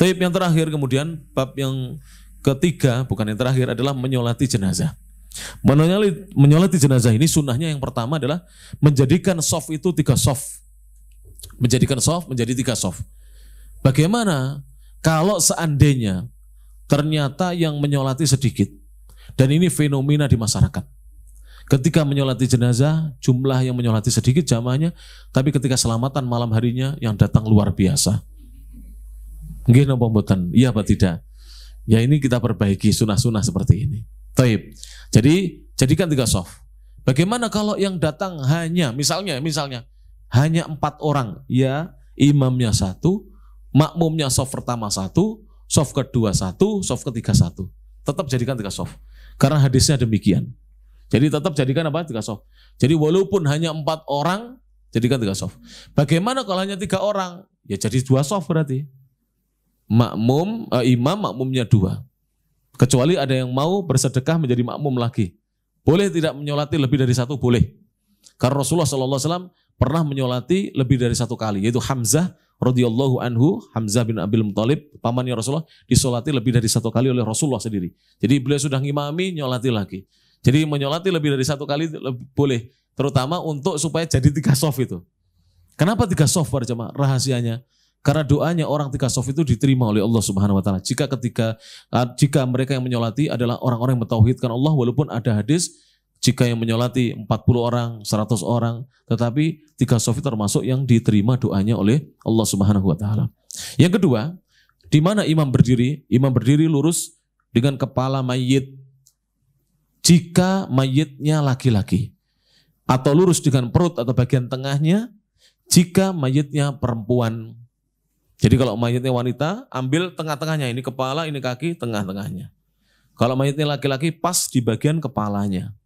Tapi yang terakhir kemudian bab yang ketiga, bukan yang terakhir, adalah menyolati jenazah. Menyolati jenazah ini sunnahnya yang pertama adalah menjadikan shaf itu 3 shaf. Menjadikan shaf menjadi 3 shaf. Bagaimana kalau seandainya ternyata yang menyolati sedikit, dan ini fenomena di masyarakat. Ketika menyolati jenazah, jumlah yang menyolati sedikit jamaahnya, tapi ketika selamatan malam harinya yang datang luar biasa. Nggih napa mboten? Iya apa tidak? Ya ini kita perbaiki sunah-sunah seperti ini. Taib. Jadi jadikan 3 shaf. Bagaimana kalau yang datang hanya misalnya hanya 4 orang, ya imamnya 1, makmumnya shaf pertama 1, shaf kedua 1, shaf ketiga 1. Tetap jadikan 3 shaf. Karena hadisnya demikian. Jadi tetap jadikan apa? 3 shaf. Jadi walaupun hanya 4 orang, jadikan 3 shaf. Bagaimana kalau hanya 3 orang? Ya jadi 2 shaf berarti. Imam makmumnya 2. Kecuali ada yang mau bersedekah menjadi makmum lagi. Boleh tidak menyolati lebih dari 1? Boleh. Karena Rasulullah SAW pernah menyolati lebih dari 1 kali. Yaitu Hamzah radhiyallahu anhu, Hamzah bin Abil Muthalib, pamannya Rasulullah, disolati lebih dari 1 kali oleh Rasulullah sendiri. Jadi beliau sudah ngimami, nyolati lagi. Jadi menyolati lebih dari 1 kali boleh. Terutama untuk supaya jadi 3 shaf itu. Kenapa 3 shaf para jemaah? Rahasianya. Karena doanya orang 3 shaf itu diterima oleh Allah Subhanahu wa taala. Jika mereka yang menyolati adalah orang-orang yang mentauhidkan Allah, walaupun ada hadis jika yang menyolati 40 orang, 100 orang, tetapi 3 shaf itu termasuk yang diterima doanya oleh Allah Subhanahu wa taala. Yang kedua, di mana imam berdiri? Imam berdiri lurus dengan kepala mayit. Jika mayitnya laki-laki, atau lurus dengan perut atau bagian tengahnya jika mayitnya perempuan. Jadi kalau mayitnya wanita, ambil tengah-tengahnya, ini kepala, ini kaki, tengah-tengahnya. Kalau mayitnya laki-laki, pas di bagian kepalanya.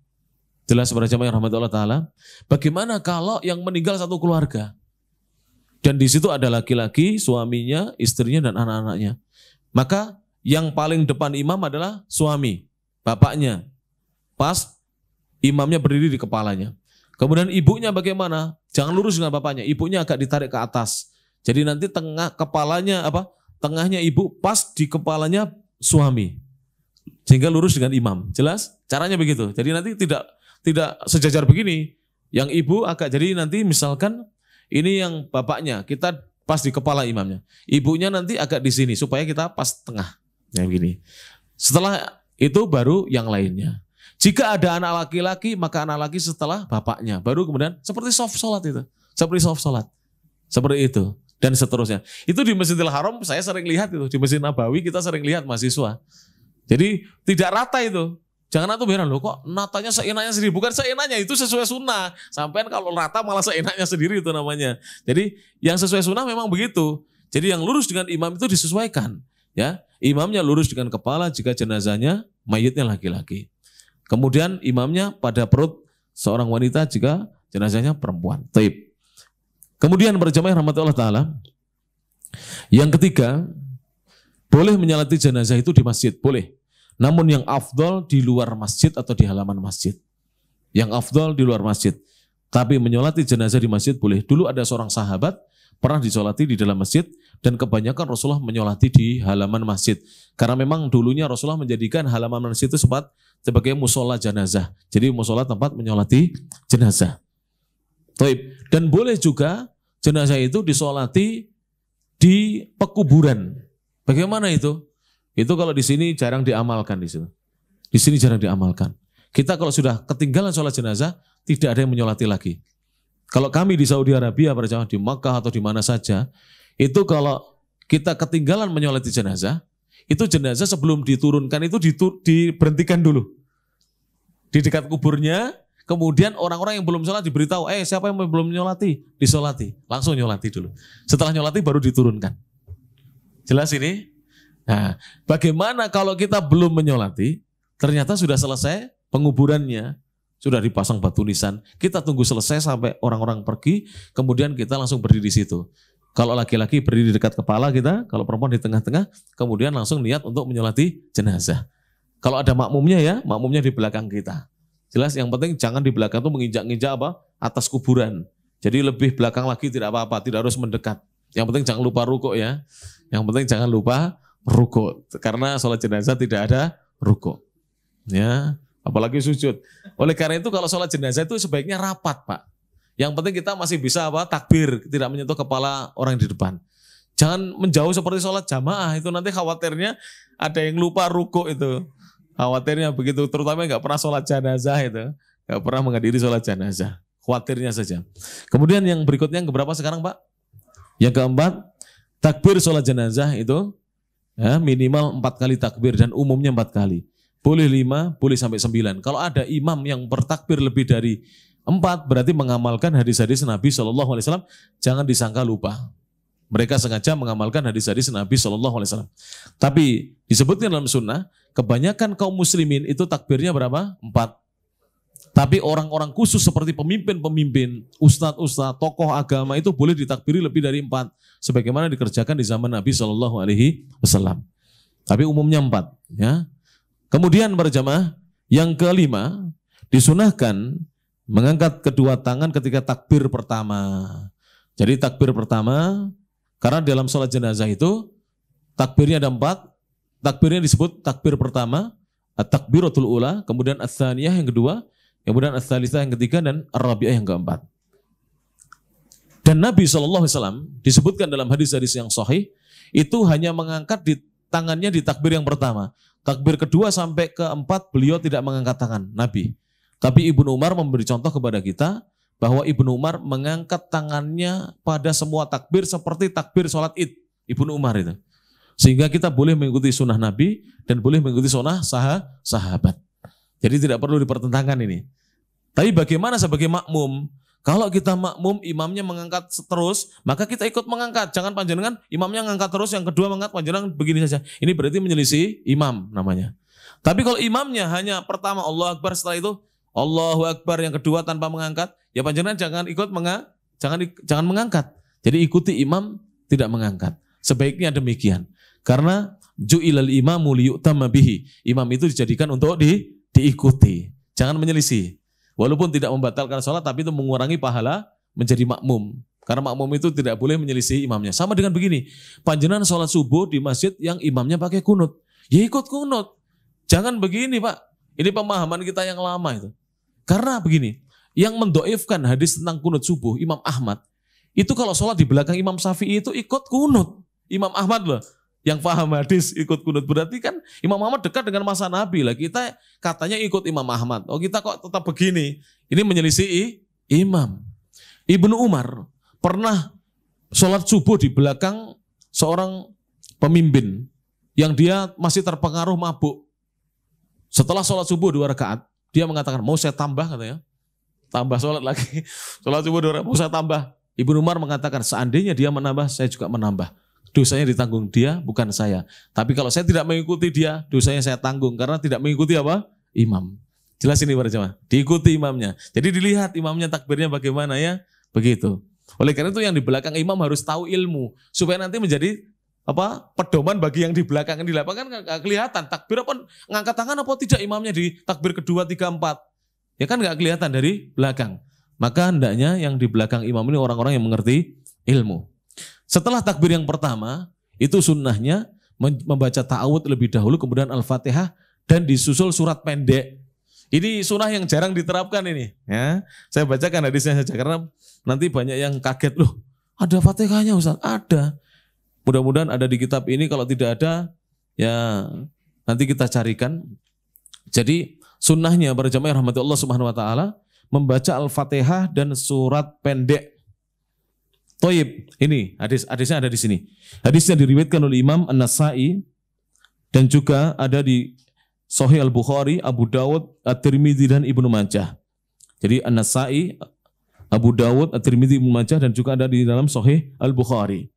Jelas para jamaah yang rahmatullah ta'ala. Bagaimana kalau yang meninggal satu keluarga? Dan di situ ada laki-laki, suaminya, istrinya, dan anak-anaknya. Maka yang paling depan imam adalah suami, bapaknya. Pas imamnya berdiri di kepalanya. Kemudian ibunya bagaimana? Jangan lurus dengan bapaknya, ibunya agak ditarik ke atas. Jadi nanti tengahnya ibu pas di kepalanya suami. Sehingga lurus dengan imam. Jelas? Caranya begitu. Jadi nanti tidak sejajar begini. Yang ibu agak, jadi nanti misalkan ini yang bapaknya, kita pas di kepala imamnya. Ibunya nanti agak di sini supaya kita pas tengah. Yang begini. Setelah itu baru yang lainnya. Jika ada anak laki-laki, maka anak laki setelah bapaknya. Baru kemudian seperti shaf salat itu. Seperti shaf salat. Seperti itu. Dan seterusnya. Itu di Masjidil Haram saya sering lihat itu. Di Masjid Nabawi kita sering lihat mahasiswa. Jadi tidak rata itu. Jangan tuh heran loh kok natanya seenaknya sendiri. Bukan seenaknya, itu sesuai sunnah. Sampai kalau rata malah seenaknya sendiri itu namanya. Jadi yang sesuai sunnah memang begitu. Jadi yang lurus dengan imam itu disesuaikan. Ya, imamnya lurus dengan kepala jika jenazahnya mayitnya laki-laki. Kemudian imamnya pada perut seorang wanita jika jenazahnya perempuan. Taib. Kemudian berjamaah rahmatullah ta'ala. Yang ketiga, boleh menyolati jenazah itu di masjid, boleh. Namun yang afdol di luar masjid atau di halaman masjid. Yang afdol di luar masjid. Tapi menyolati jenazah di masjid boleh. Dulu ada seorang sahabat pernah disolati di dalam masjid dan kebanyakan Rasulullah menyolati di halaman masjid. Karena memang dulunya Rasulullah menjadikan halaman masjid itu sebagai musola jenazah. Jadi musola tempat menyolati jenazah. Dan boleh juga jenazah itu disolati di pekuburan. Bagaimana itu? Itu kalau di sini jarang diamalkan di sini. Di sini jarang diamalkan. Kita kalau sudah ketinggalan sholat jenazah, tidak ada yang menyolati lagi. Kalau kami di Saudi Arabia, di Makkah atau di mana saja, itu kalau kita ketinggalan menyolati jenazah, itu jenazah sebelum diturunkan itu diberhentikan dulu. Di dekat kuburnya, kemudian orang-orang yang belum sholat diberitahu, siapa yang belum nyolati? Disolati. Langsung nyolati dulu. Setelah nyolati baru diturunkan. Jelas ini? Nah, bagaimana kalau kita belum menyolati, ternyata sudah selesai penguburannya, sudah dipasang batu nisan, kita tunggu selesai sampai orang-orang pergi, kemudian kita langsung berdiri di situ. Kalau laki-laki berdiri di dekat kepala kita, kalau perempuan di tengah-tengah, kemudian langsung niat untuk menyolati jenazah. Kalau ada makmumnya makmumnya di belakang kita. Jelas, yang penting jangan di belakang itu menginjak-injak atas kuburan. Jadi lebih belakang lagi tidak apa-apa, tidak harus mendekat. Yang penting jangan lupa rukuk ya. Yang penting jangan lupa rukuk. Karena sholat jenazah tidak ada rukuk. Ya, apalagi sujud. Oleh karena itu kalau sholat jenazah itu sebaiknya rapat, Pak. Yang penting kita masih bisa takbir, tidak menyentuh kepala orang di depan. Jangan menjauh seperti sholat jamaah, itu nanti khawatirnya ada yang lupa rukuk itu. Khawatirnya begitu, terutama nggak pernah sholat jenazah itu. Nggak pernah menghadiri sholat jenazah. Khawatirnya saja. Kemudian yang berikutnya yang keberapa sekarang, Pak? Yang keempat, takbir sholat jenazah itu ya, minimal 4 kali takbir dan umumnya 4 kali. Boleh 5, boleh sampai 9. Kalau ada imam yang bertakbir lebih dari 4, berarti mengamalkan hadis-hadis Nabi SAW. Jangan disangka lupa. Mereka sengaja mengamalkan hadis-hadis Nabi SAW. Tapi disebutkan dalam sunnah, kebanyakan kaum muslimin itu takbirnya berapa? 4. Tapi orang-orang khusus seperti pemimpin-pemimpin, ustadz-ustadz, tokoh agama itu boleh ditakbiri lebih dari 4. Sebagaimana dikerjakan di zaman Nabi SAW. Tapi umumnya 4. Ya. Kemudian berjamaah, yang kelima, disunahkan mengangkat kedua tangan ketika takbir pertama. Jadi takbir pertama, karena dalam sholat jenazah itu, takbirnya ada 4. Takbirnya disebut takbir pertama, at-takbiratul ula, kemudian ats-tsaniyah yang kedua, kemudian ats-tsalisah yang ketiga, dan ar-rabi'ah yang keempat. Dan Nabi SAW disebutkan dalam hadis-hadis yang sahih, itu hanya mengangkat di tangannya di takbir yang pertama. Takbir kedua sampai keempat beliau tidak mengangkat tangan, Nabi. Tapi Ibnu Umar memberi contoh kepada kita, bahwa Ibnu Umar mengangkat tangannya pada semua takbir seperti takbir sholat id. Ibnu Umar itu. Sehingga kita boleh mengikuti sunnah Nabi dan boleh mengikuti sunnah sahabat. Jadi tidak perlu dipertentangkan ini. Tapi bagaimana sebagai makmum? Kalau kita makmum, imamnya mengangkat terus, maka kita ikut mengangkat. Jangan panjenengan, imamnya mengangkat terus, yang kedua mengangkat, panjenengan begini saja. Ini berarti menyelisih imam namanya. Tapi kalau imamnya hanya pertama Allahu Akbar, setelah itu Allahu Akbar, yang kedua tanpa mengangkat, ya panjenengan jangan ikut jangan mengangkat. Jadi ikuti imam, tidak mengangkat. Sebaiknya demikian. Karena ju'ilal imamu liyu'tamma bihi. Imam itu dijadikan untuk diikuti. Jangan menyelisih. Walaupun tidak membatalkan sholat, tapi itu mengurangi pahala menjadi makmum. Karena makmum itu tidak boleh menyelisih imamnya. Sama dengan begini, panjenengan sholat subuh di masjid yang imamnya pakai kunut. Ya ikut kunut. Jangan begini, Pak. Ini pemahaman kita yang lama itu. Karena begini, yang mendoifkan hadis tentang kunut subuh, Imam Ahmad, itu kalau sholat di belakang Imam Syafi'i itu ikut kunut. Imam Ahmad loh. Yang paham hadis ikut kunut, berarti kan Imam Ahmad dekat dengan masa Nabi lah. Kita katanya ikut Imam Ahmad. Oh kita kok tetap begini? Ini menyelisih imam. Ibnu Umar pernah sholat subuh di belakang seorang pemimpin yang dia masih terpengaruh mabuk. Setelah sholat subuh 2 rakaat, dia mengatakan mau saya tambah katanya. Tambah sholat lagi. Sholat subuh 2 rakaat mau saya tambah. Ibnu Umar mengatakan seandainya dia menambah, saya juga menambah. Dosanya ditanggung dia, bukan saya. Tapi kalau saya tidak mengikuti dia, dosanya saya tanggung. Karena tidak mengikuti apa? Imam. Jelas ini para jemaah. Diikuti imamnya. Jadi dilihat imamnya takbirnya bagaimana ya. Begitu. Oleh karena itu yang di belakang imam harus tahu ilmu. Supaya nanti menjadi pedoman bagi yang di belakang. Yang di lapangan nggak kelihatan. Takbir apa, ngangkat tangan apa tidak imamnya di takbir kedua, 3, 4. Ya kan nggak kelihatan dari belakang. Maka hendaknya yang di belakang imam ini orang-orang yang mengerti ilmu. Setelah takbir yang pertama, itu sunnahnya membaca ta'awud lebih dahulu, kemudian Al-Fatihah, dan disusul surat pendek. Ini sunnah yang jarang diterapkan ini. Ya, saya bacakan hadisnya saja, karena nanti banyak yang kaget, loh ada Fatihahnya Ustaz? Ada. Mudah-mudahan ada di kitab ini, kalau tidak ada, ya nanti kita carikan. Jadi sunnahnya para jamaah rahmati Allah subhanahu wa ta'ala, membaca Al-Fatihah dan surat pendek. Toyib, ini hadisnya ada di sini. Hadisnya diriwayatkan oleh Imam An-Nasa'i dan juga ada di Sahih Al-Bukhari, Abu Dawud, At-Tirmidzi dan Ibnu Majah. Jadi An-Nasa'i, Abu Dawud, At-Tirmidzi, Ibnu Majah dan juga ada di dalam Sahih Al-Bukhari.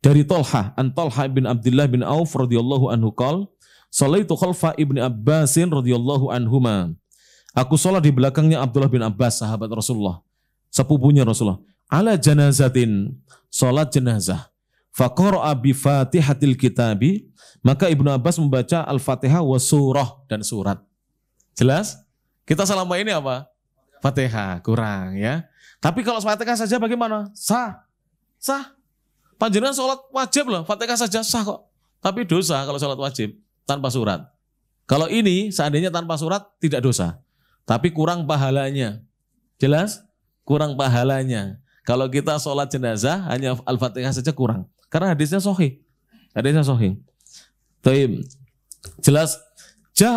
Dari Talha, An Talha bin Abdullah bin Auf radhiyallahu anhu qol, "Shalaitu khalfa Ibnu Abbasin radhiyallahu anhuma." Aku salat di belakangnya Abdullah bin Abbas, sahabat Rasulullah, sepupunya Rasulullah. Ala janazatin, salat jenazah. Faqara'a bi Fatihatil Kitabi, maka Ibnu Abbas membaca Al-Fatihah wa surah dan surat. Jelas? Kita selama ini apa? Fatihah, kurang ya. Tapi kalau Fatihah saja bagaimana? Sah. Sah. Panjenengan sholat wajib loh, Fatihah saja sah kok. Tapi dosa kalau sholat wajib tanpa surat. Kalau ini seandainya tanpa surat tidak dosa. Tapi kurang pahalanya. Jelas? Kurang pahalanya. Kalau kita sholat jenazah hanya Al-Fatihah saja kurang. Karena hadisnya sahih. Hadisnya sahih. Taib. Jelas?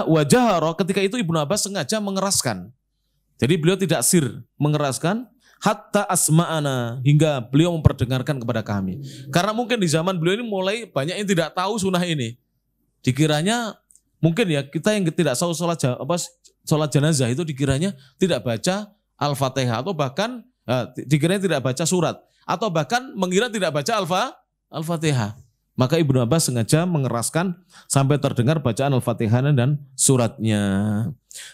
Wajaharo ketika itu Ibnu Abbas sengaja mengeraskan. Jadi beliau tidak sir mengeraskan hatta asma'ana hingga beliau memperdengarkan kepada kami. Karena mungkin di zaman beliau ini mulai banyak yang tidak tahu sunnah ini. Dikiranya mungkin ya kita yang tidak tahu sholat jenazah itu dikiranya tidak baca Al-Fatihah atau bahkan dikiranya tidak baca surat atau bahkan mengira tidak baca Al-Fatihah. Maka Ibnu Abbas sengaja mengeraskan sampai terdengar bacaan Al-Fatihah dan suratnya.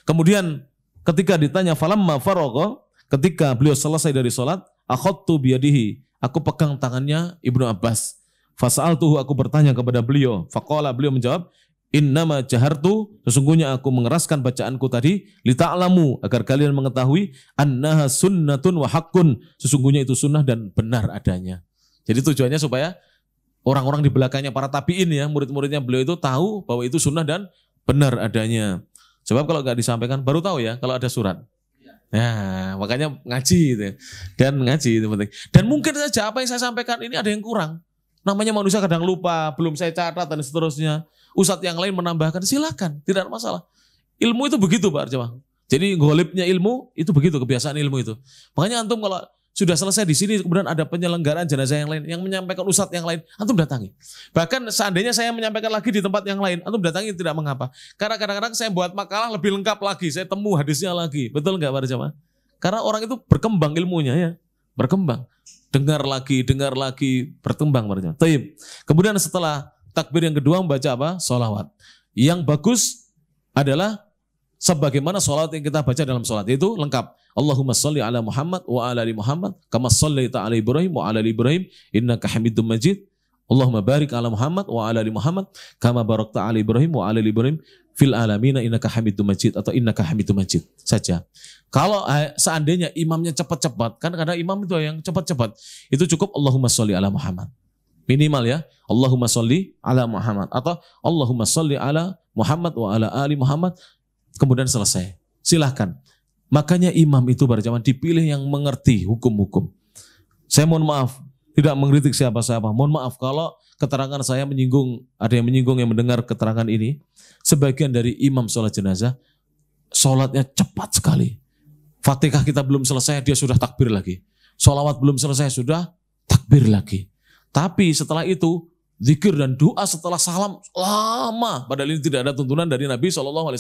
Kemudian ketika ditanya falamma faragha, ketika beliau selesai dari sholat, akhadtu biyadihi, aku pegang tangannya Ibnu Abbas. Fasa'altuhu, aku bertanya kepada beliau. Faqala, beliau menjawab, innama jahartu, sesungguhnya aku mengeraskan bacaanku tadi, lita'lamu, agar kalian mengetahui, annaha sunnatun wa haqqun, sesungguhnya itu sunnah dan benar adanya. Jadi tujuannya supaya orang-orang di belakangnya para tabi'in ya, murid-muridnya beliau itu tahu bahwa itu sunnah dan benar adanya. Sebab kalau nggak disampaikan, baru tahu ya kalau ada surat. Ya, makanya ngaji gitu. Dan ngaji itu penting. Dan mungkin saja apa yang saya sampaikan ini ada yang kurang. Namanya manusia kadang lupa, belum saya catat dan seterusnya. Ustadz yang lain menambahkan, silakan, tidak ada masalah. Ilmu itu begitu Pak Arjamah. Jadi golibnya ilmu itu begitu, kebiasaan ilmu itu. Makanya antum kalau sudah selesai di sini, kemudian ada penyelenggaraan jenazah yang lain, yang menyampaikan ustadz yang lain, antum datangi. Bahkan seandainya saya menyampaikan lagi di tempat yang lain, antum datangi tidak mengapa. Karena kadang-kadang saya buat makalah lebih lengkap lagi, saya temu hadisnya lagi. Betul nggak para jamaah? Karena orang itu berkembang ilmunya ya, berkembang. Dengar lagi, berkembang para jamaah. Taib. Kemudian setelah takbir yang kedua membaca apa? Sholawat. Yang bagus adalah sebagaimana sholat yang kita baca dalam sholat itu lengkap. Allahumma sholli ala Muhammad wa ala ali Muhammad kama shallaita ala Ibrahim wa ala ali Ibrahim innaka Hamidum Majid. Allahumma barik ala Muhammad wa ala ali Muhammad kama barakta ala Ibrahim wa ala ali Ibrahim fil alamin innaka Hamidum Majid atau innaka Hamidum Majid saja. Kalau seandainya imamnya cepat-cepat, kan kadang imam itu yang cepat-cepat, itu cukup Allahumma sholli ala Muhammad. Minimal ya, Allahumma sholli ala Muhammad atau Allahumma sholli ala Muhammad wa ala ali Muhammad, kemudian selesai. Silahkan. Makanya imam itu para jamaah dipilih yang mengerti hukum-hukum. Saya mohon maaf, tidak mengkritik siapa-siapa. Mohon maaf kalau keterangan saya menyinggung, ada yang menyinggung yang mendengar keterangan ini. Sebagian dari imam sholat jenazah, sholatnya cepat sekali. Fatihah kita belum selesai, dia sudah takbir lagi. Sholawat belum selesai, sudah takbir lagi. Tapi setelah itu, zikir dan doa setelah salam lama. Padahal ini tidak ada tuntunan dari Nabi SAW.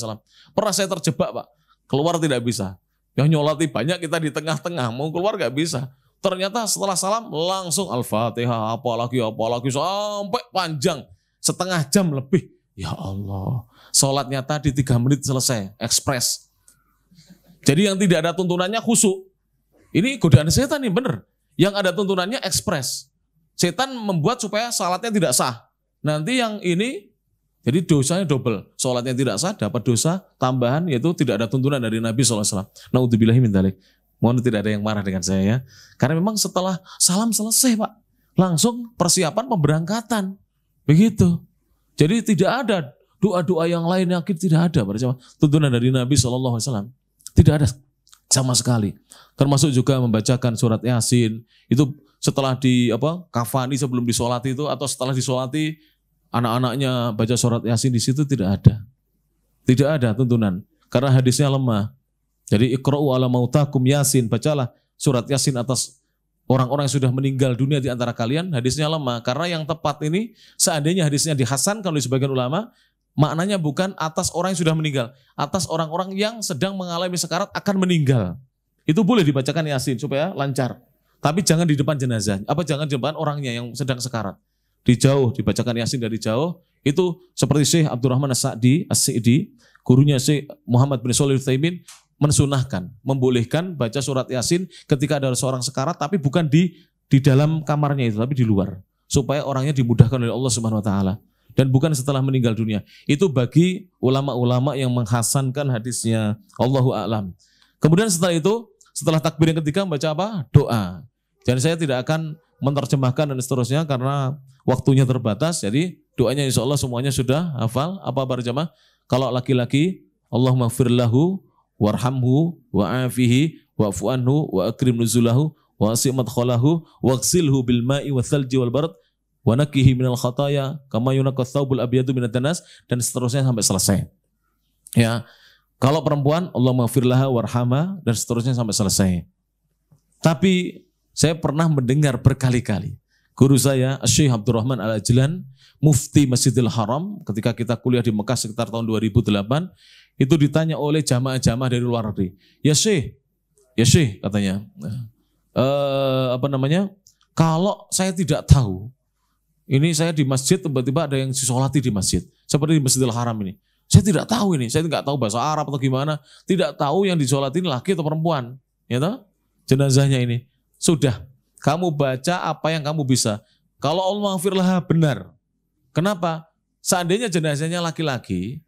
Pernah saya terjebak Pak, keluar tidak bisa. Yang nyolati banyak, kita di tengah-tengah, mau keluar gak bisa. Ternyata setelah salam langsung Al-Fatihah, apalagi sampai panjang. Setengah jam lebih. Ya Allah, sholatnya tadi 3 menit selesai, ekspres. Jadi yang tidak ada tuntunannya khusyuk. Ini godaan setan nih bener. Yang ada tuntunannya ekspres. Setan membuat supaya salatnya tidak sah. Nanti yang ini jadi dosanya double. Sholatnya tidak sah, dapat dosa tambahan, yaitu tidak ada tuntunan dari Nabi SAW. Na'udzubillahi min dzalik. Mohon tidak ada yang marah dengan saya ya. Karena memang setelah salam selesai Pak, langsung persiapan pemberangkatan. Begitu. Jadi tidak ada doa-doa yang lain yang tidak ada. Tuntunan dari Nabi SAW. Tidak ada sama sekali. Termasuk juga membacakan surat Yasin. Itu setelah kafani sebelum disolati itu, atau setelah disolati, anak-anaknya baca surat Yasin di situ tidak ada. Tidak ada tuntunan. Karena hadisnya lemah. Jadi iqra'u ala mautakum Yasin. Bacalah surat Yasin atas orang-orang yang sudah meninggal dunia di antara kalian. Hadisnya lemah. Karena yang tepat ini, seandainya hadisnya dihasankan oleh sebagian ulama, maknanya bukan atas orang yang sudah meninggal. Atas orang-orang yang sedang mengalami sekarat akan meninggal. Itu boleh dibacakan Yasin supaya lancar. Tapi jangan di depan jenazah. Jangan di depan orangnya yang sedang sekarat. Di jauh, dibacakan Yasin dari jauh. Itu seperti Syekh Abdurrahman As-Sa'di, gurunya Syekh Muhammad bin Shalih Al-Utsaimin, mensunahkan, membolehkan baca surat Yasin ketika ada seorang sekarat, tapi bukan di dalam kamarnya itu, tapi di luar. Supaya orangnya dimudahkan oleh Allah Subhanahu Wa Taala. Dan bukan setelah meninggal dunia. Itu bagi ulama-ulama yang menghasankan hadisnya. Allahu a'lam. Kemudian setelah itu, setelah takbir yang ketiga membaca apa? Doa. Dan saya tidak akan menerjemahkan dan seterusnya karena waktunya terbatas. Jadi doanya insya Allah semuanya sudah hafal. Apa para jamaah? Kalau laki-laki, Allahumma gfir lahu warhamhu wa'afihi wa'fu anhu wa akrim nuzulahu wa asi' madkhalahu waghsilhu bil ma'i wa thalji wal barad wa nakihi minal khataya kama yunaqqa thawbul abyadu minad danas, dan seterusnya sampai selesai. Ya. Kalau perempuan, Allahumma gfir laha warhamha, dan seterusnya sampai selesai. Tapi saya pernah mendengar berkali-kali guru saya, Syekh Abdurrahman Al-Ajlan, mufti Masjidil Haram, ketika kita kuliah di Mekah sekitar tahun 2008, itu ditanya oleh jamaah-jamaah dari luar negeri. Ya Syekh katanya, kalau saya tidak tahu, ini saya di masjid tiba-tiba ada yang disolati di masjid, seperti di Masjidil Haram ini. Saya tidak tahu ini, saya tidak tahu bahasa Arab atau gimana, tidak tahu yang disolatin laki atau perempuan, ya toh? Jenazahnya ini. Sudah, kamu baca apa yang kamu bisa. Kalau Allah maghfirlah benar. Kenapa? Seandainya jenazahnya laki-laki,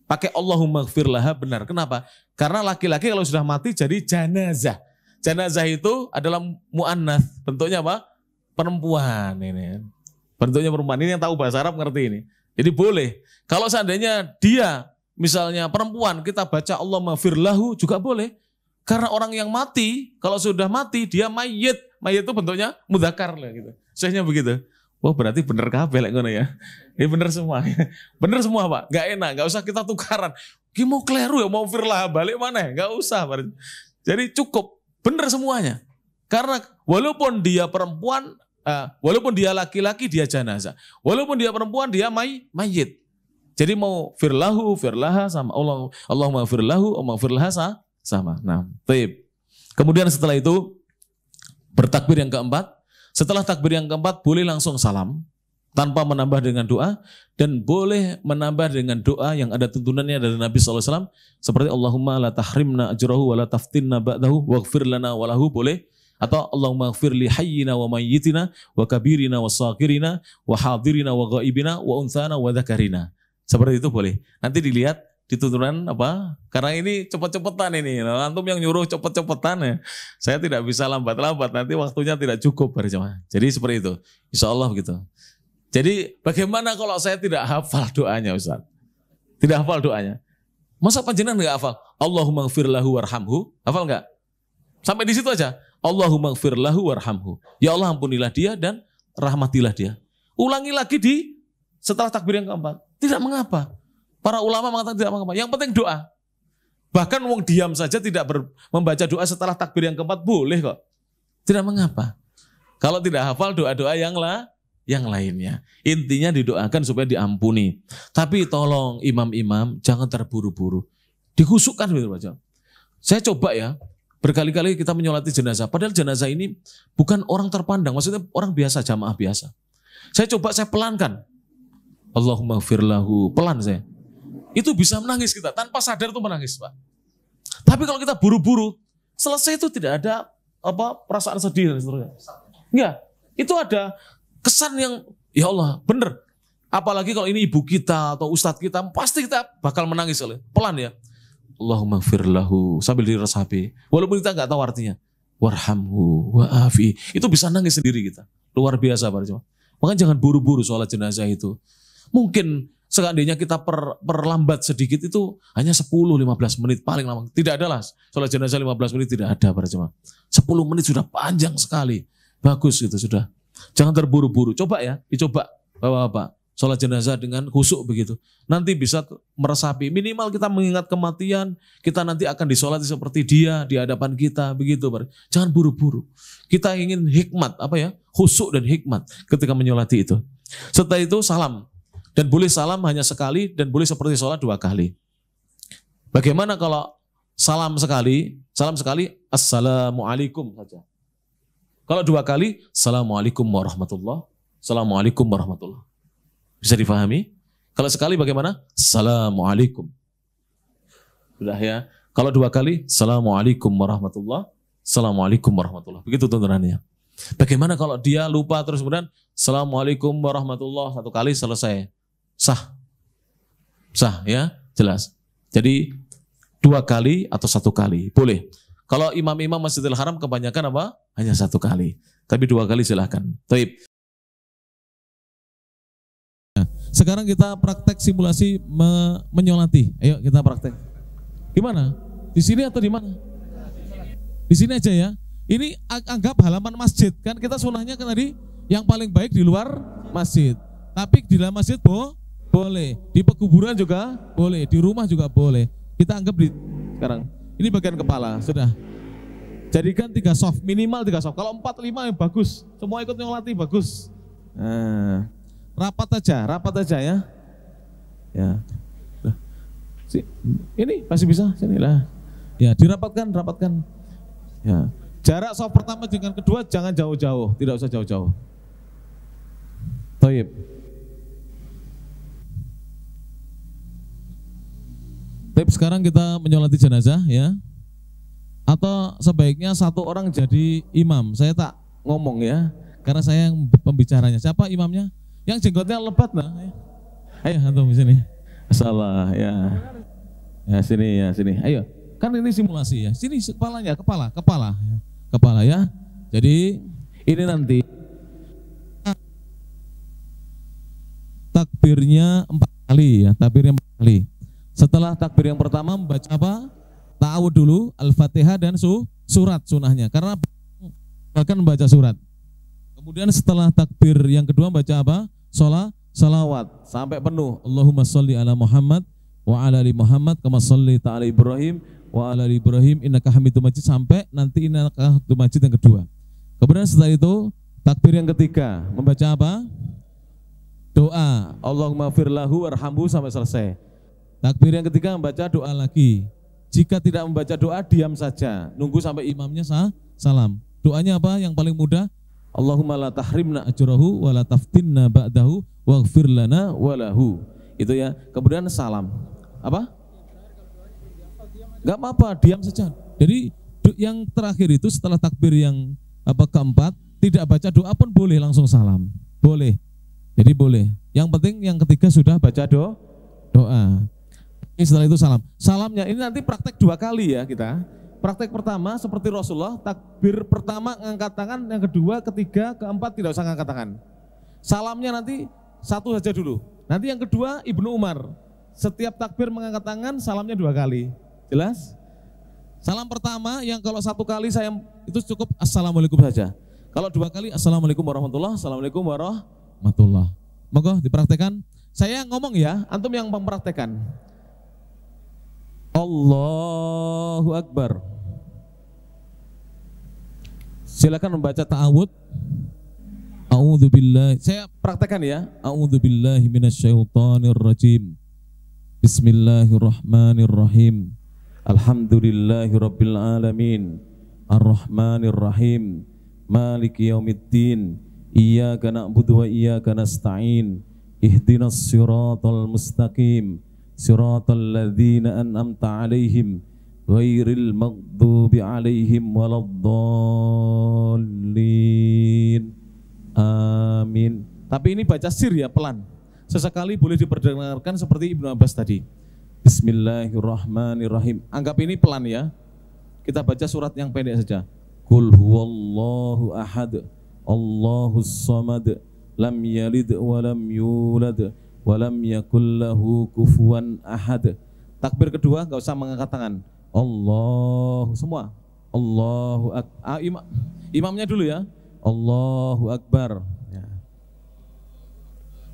pakai Allahumma gfirlah benar. Kenapa? Karena laki-laki kalau sudah mati jadi janazah. Janazah itu adalah mu'annath. Bentuknya apa? Perempuan ini. Bentuknya perempuan. Ini yang tahu bahasa Arab ngerti ini. Jadi boleh. Kalau seandainya dia misalnya perempuan, kita baca Allahumma gfirlahu juga boleh. Karena orang yang mati, kalau sudah mati dia mayit. Mayit itu bentuknya mudzakkar lah gitu. Sehingga begitu. Wah berarti bener kabeh lek ngono ya. Ini bener semua. Bener semua Pak. Gak enak, gak usah kita tukaran. Ki mau kleru ya, mau firlah balik mana? Gak usah. Jadi cukup bener semuanya. Karena walaupun dia perempuan, walaupun dia laki-laki dia janazah. Walaupun dia perempuan dia mayit. Jadi mau firlahu, firlaha sama Allahumma firlahu, Allahumma firlaha sama. Nah, baik. Kemudian setelah itu bertakbir yang keempat. Setelah takbir yang keempat boleh langsung salam tanpa menambah dengan doa, dan boleh menambah dengan doa yang ada tuntunannya dari Nabi SAW seperti Allahumma la tahrimna ajrahu wa la taftinna ba'dahu waghfir lana walahu, boleh, atau Allahumma ighfir li hayyina wa mayyitina wa kabirina wa saghirina wa hadirina wa ghaibina wa unthana wa dzakarina. Seperti itu boleh. Nanti dilihat dituntunan apa? Karena ini cepet-cepetan ini. Antum yang nyuruh cepet-cepetan ya. Saya tidak bisa lambat-lambat. Nanti waktunya tidak cukup berjamaah. Jadi seperti itu. Insya Allah begitu. Jadi bagaimana kalau saya tidak hafal doanya Ustaz? Tidak hafal doanya. Masa panjenengan nggak hafal? Allahumma gfir lahu warhamhu. Hafal nggak? Sampai di situ aja. Allahumma gfir lahu warhamhu. Ya Allah ampunilah dia dan rahmatilah dia. Ulangi lagi setelah takbir yang keempat. Tidak mengapa. Para ulama mengatakan tidak mengapa. Yang penting doa. Bahkan wong diam saja tidak membaca doa setelah takbir yang keempat boleh kok. Tidak mengapa. Kalau tidak hafal doa-doa yang lainnya. Intinya didoakan supaya diampuni. Tapi tolong imam-imam jangan terburu-buru. Dikhusyukkan gitu Pak. Saya coba ya, berkali-kali kita menyolati jenazah. Padahal jenazah ini bukan orang terpandang. Maksudnya orang biasa, jamaah biasa. Saya pelankan. Allahumma gfir lahu. Pelan saya. Itu bisa menangis kita, tanpa sadar itu menangis Pak. Tapi kalau kita buru-buru, selesai itu tidak ada perasaan sedih dan seterusnya. Enggak, itu ada kesan yang ya Allah bener. Apalagi kalau ini ibu kita atau ustadz kita, pasti kita bakal menangis. Pelan ya. Allahumma gfir lahu sambil diresapi. Walaupun kita nggak tahu artinya. Warhamhu wa'afi. Itu bisa nangis sendiri kita. Luar biasa Pak. Makanya jangan buru-buru sholat jenazah itu. Mungkin seandainya kita perlambat sedikit itu hanya 10-15 menit paling lama. Tidak ada lah sholat jenazah 15 menit, tidak ada para jemaah. 10 menit sudah panjang sekali. Bagus gitu sudah. Jangan terburu-buru. Coba ya, dicoba Bapak-bapak. Sholat jenazah dengan khusyuk begitu. Nanti bisa meresapi. Minimal kita mengingat kematian, kita nanti akan disolati seperti dia di hadapan kita. Begitu. Jangan buru-buru. Kita ingin hikmat, khusyuk dan hikmat ketika menyolati itu. Setelah itu salam. Dan boleh salam hanya sekali dan boleh seperti sholat 2 kali. Bagaimana kalau salam sekali, assalamualaikum saja. Kalau 2 kali, assalamualaikum warahmatullah, assalamualaikum warahmatullah. Bisa difahami? Kalau sekali bagaimana? Assalamualaikum. Sudah ya. Kalau 2 kali, assalamualaikum warahmatullah, assalamualaikum warahmatullah. Begitu tuntunannya. Bagaimana kalau dia lupa terus kemudian assalamualaikum warahmatullah 1 kali selesai. Sah ya, jelas. Jadi 2 kali atau 1 kali boleh. Kalau imam-imam Masjidil Haram kebanyakan apa? Hanya 1 kali. Tapi 2 kali silahkan. Taib. Sekarang kita praktek simulasi menyolati. Ayo kita praktek. Gimana? Di sini atau di mana? Di sini aja ya. Ini anggap halaman masjid. Kan kita sunahnya kan tadi yang paling baik di luar masjid. Tapi di dalam masjid boleh. Di pekuburan juga boleh. Di rumah juga boleh. Kita anggap di sekarang. Ini bagian kepala, sudah. Jadikan 3 soft, minimal 3 soft. Kalau 4, 5 yang bagus. Semua ikut nyolati bagus. Nah, rapat aja ya. Ya. Ini masih bisa, sinilah. Ya, dirapatkan. Ya. Jarak soft pertama dengan kedua jangan jauh-jauh, tidak usah jauh-jauh. Thayyib. Tapi sekarang kita menyolati jenazah ya. Atau sebaiknya 1 orang jadi imam. Saya tak ngomong ya, karena saya yang pembicaranya. Siapa imamnya? Yang jenggotnya lebat nah. Ayo antum sini. Salah ya. Ya sini. Ayo. Kan ini simulasi ya. Sini kepalanya, kepala ya. Jadi ini nanti takbirnya 4 kali ya, takbirnya 4 kali. Setelah takbir yang pertama membaca apa? Ta'awud dulu, Al-Fatihah dan surat sunahnya. Karena akan membaca surat. Kemudian setelah takbir yang kedua membaca apa? Salawat sampai penuh. Allahumma sholli ala Muhammad wa ala ali Muhammad kama shallaita ala Ibrahim wa ala ali Ibrahim innaka Hamidum Majid sampai nanti innaka Hamidum Majid yang kedua. Kemudian setelah itu takbir yang ketiga membaca apa? Doa. Allahumma firlahu warhamhu sampai selesai. Takbir yang ketiga membaca doa lagi. Jika tidak membaca doa, diam saja. Nunggu sampai imamnya salam. Doanya apa yang paling mudah? Allahumma la tahrimna ajrahu wa la taftinna ba'dahu waghfir lana walahu. Itu ya. Kemudian salam. Apa? Gak apa-apa, diam saja. Jadi yang terakhir itu setelah takbir yang keempat, tidak baca doa pun boleh, langsung salam. Boleh. Jadi boleh. Yang penting yang ketiga sudah baca doa. Setelah itu salam. Salamnya ini nanti praktek 2 kali ya kita. Praktek pertama seperti Rasulullah, takbir pertama ngangkat tangan, yang kedua, ketiga, keempat tidak usah ngangkat tangan. Salamnya nanti 1 saja dulu. Nanti yang kedua Ibnu Umar. Setiap takbir mengangkat tangan, salamnya 2 kali. Jelas? Salam pertama yang kalau 1 kali saya itu cukup assalamualaikum saja. Kalau 2 kali assalamualaikum warahmatullah, assalamualaikum warahmatullah. Monggo dipraktekkan. Saya ngomong ya, antum yang mempraktekkan. Allahu Akbar. Silakan membaca ta'awud. A'udzubillahi. Saya praktekkan ya. A'udzubillahi minasyaitonirrajim. Bismillahirrahmanirrahim. Alhamdulillahirabbil alamin. Arrahmanirrahim. Maliki yaumiddin. Iyyaka na'budu wa iyyaka nasta'in. Ihdinas siratal mustaqim. Siratal ladzina an'amta 'alaihim ghairil maghdubi 'alaihim waladdallin. Amin. Tapi ini baca sir ya, pelan. Sesekali boleh diperdengarkan seperti Ibnu Abbas tadi. Bismillahirrahmanirrahim. Anggap ini pelan ya. Kita baca surat yang pendek saja. Qul huwallahu ahad. Allahus samad. Lam yalid wa lam yulad. Walam yakullahu kufuwan ahad. Takbir kedua enggak usah mengangkat tangan. Allah semua. Allahu akbar. Imamnya dulu ya. Allahu akbar. Ya.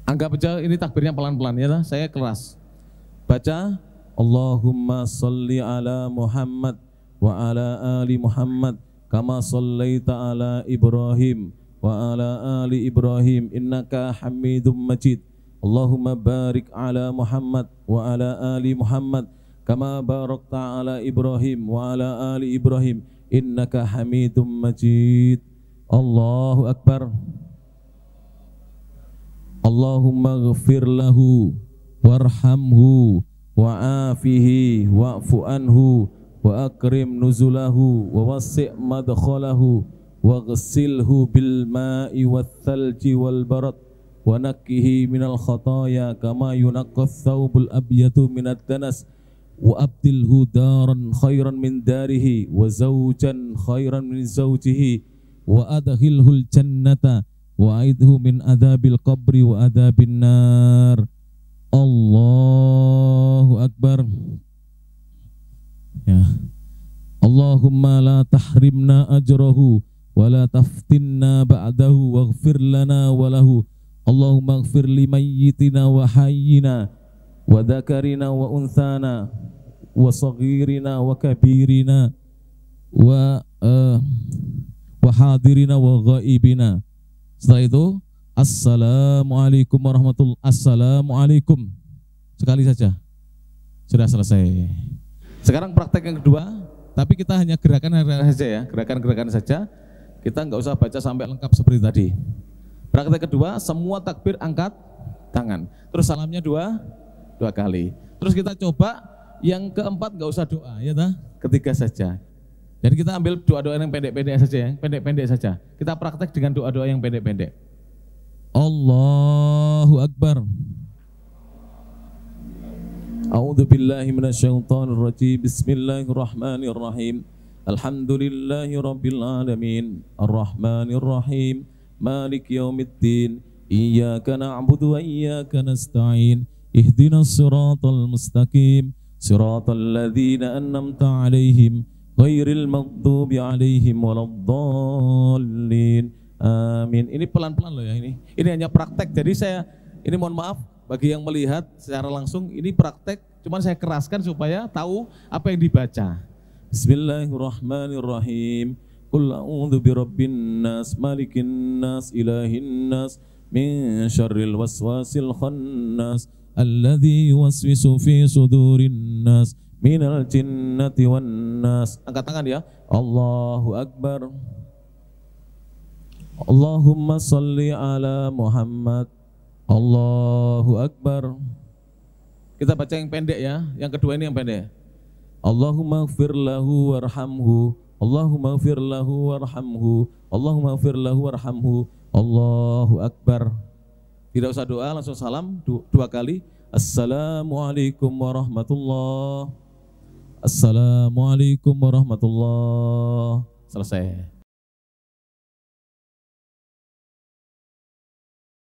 Anggap aja ini takbirnya pelan-pelan ya. Saya keras. Baca Allahumma sholli ala Muhammad wa ala ali Muhammad kama shallaita ala Ibrahim wa ala ali Ibrahim innaka Hamidum Majid. Allahumma barik ala Muhammad wa ala ali Muhammad kama barakta ala Ibrahim wa ala ali Ibrahim innaka Hamidum Majid. Allahu Akbar. Allahumma ghfir lahu warhamhu wa'afihi wa'fu anhu wa akrim nuzulahu wa wasi' madkhalahu wa ghsilhu bil ma'i wath thalji wal barad wa nakkihi minal khataya kama yunaqqas thawbul abyadu minad danas wa abdilhu daran khairan min darihi wa zawjan khairan min zawjihi wa adkhilhul jannata wa aidhu min adzabil qabri wa adzabin nar. Allahu akbar. Ya. Allahumma la tahrimna ajrahu wa la taftinna ba'dahu waghfir lana wa lahu. Allahumma ighfir li mayyitina wa hayyina wa dzakarina wa unthana wa saghirina wa kabirina wa hadirina wa ghaibina. Setelah itu Assalamualaikum warahmatullahi wabarakatuh. Assalamualaikum. Sekali saja. Sudah selesai. Sekarang praktek yang kedua, tapi kita hanya gerakan saja ya, gerakan-gerakan saja. Kita nggak usah baca sampai lengkap seperti tadi. Praktek kedua, semua takbir angkat tangan. Terus salamnya dua kali. Terus kita coba yang keempat nggak usah doa, ya dah. Ketiga saja. Jadi kita ambil doa-doa yang pendek-pendek saja ya, pendek-pendek saja. Kita praktek dengan doa-doa yang pendek-pendek. Allahu Akbar. A'udzu billahi minasyaitonir rajim. Bismillahirrahmanirrahim. Alhamdulillahi rabbil alamin. Arrahmanir rahim. Maliki yaumiddin. Iyyaka na'budu wa iyyaka nasta'in. Ihdinas siratal mustaqim. Siratal ladzina an'amta 'alaihim ghairil maghdubi 'alaihim waladdallin. Amin. Ini pelan-pelan loh ya ini. Ini hanya praktek. Jadi ini mohon maaf bagi yang melihat secara langsung, ini praktek. Cuman saya keraskan supaya tahu apa yang dibaca. Bismillahirrahmanirrahim. Qul a'udzu birabbin nas, malikin nas, ilahin nas, min syarril waswasil khannas, alladzi yuwaswisu fi sudurin nas, minal jinnati wan nas. Angkat tangan ya. Allahu Akbar. Allahumma salli ala Muhammad. Allahu Akbar. Kita baca yang pendek ya. Yang kedua ini yang pendek. Allahumma ighfir lahu warhamhu. Allahumma ighfir lahu warhamhu. Allahumma ighfir lahu warhamhu. Allahu Akbar. Tidak usah doa, langsung salam dua kali. Assalamualaikum warahmatullahi. Assalamualaikum warahmatullahi. Selesai.